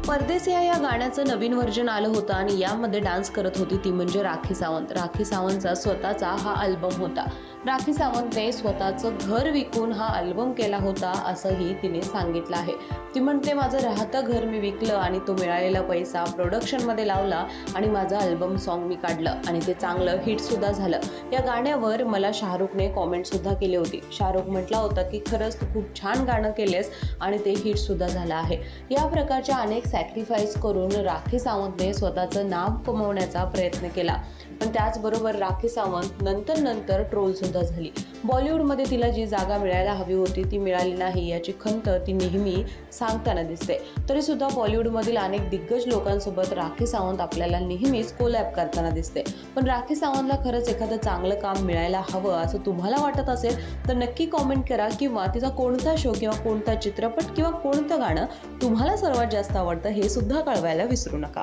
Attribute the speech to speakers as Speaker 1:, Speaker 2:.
Speaker 1: परदेसिया या गाण्याचं नवीन व्हर्जन आलं होतं आणि यामध्ये डान्स करत होती ती म्हणजे राखी सावंत. राखी सावंतचा स्वतःचा हा अल्बम होता. राखी सावंतने स्वतःचं घर विकून हा अल्बम केला होता असंही तिने सांगितलं आहे. ती म्हणते, माझं राहतं घर मी विकलं आणि तो मिळालेला पैसा प्रोडक्शनमध्ये लावला आणि माझं अल्बम सॉन्ग मी काढलं आणि ते चांगलं हिटसुद्धा झालं. या गाण्यावर मला शाहरुखने कॉमेंटसुद्धा केली होती. शाहरुख म्हटला होता की खरंच तू खूप छान गाणं केलेस आणि ते हिटसुद्धा झालं आहे. या प्रकारच्या अनेक सॅक्रिफाईस करून राखी सावंतने स्वतःचं नाव कमवण्याचा प्रयत्न केला. पण त्याचबरोबर राखी सावंत नंतर ट्रोलसुद्धा झाली. बॉलिवूडमध्ये तिला जी जागा मिळायला हवी होती ती मिळाली नाही याची खंत ती नेहमी सांगताना दिसते. तरीसुद्धा बॉलिवूडमधील अनेक दिग्गज लोकांसोबत राखी सावंत आपल्याला नेहमीच कोलॅब करताना दिसते. पण राखी सावंतला खरंच एखादं चांगलं काम मिळायला हवं असं तुम्हाला वाटत असेल तर नक्की कॉमेंट करा, किंवा तिचा कोणता शो किंवा कोणता चित्रपट किंवा कोणतं गाणं तुम्हाला सर्वात जास्त आवडतं हे सुद्धा कळवायला विसरू नका.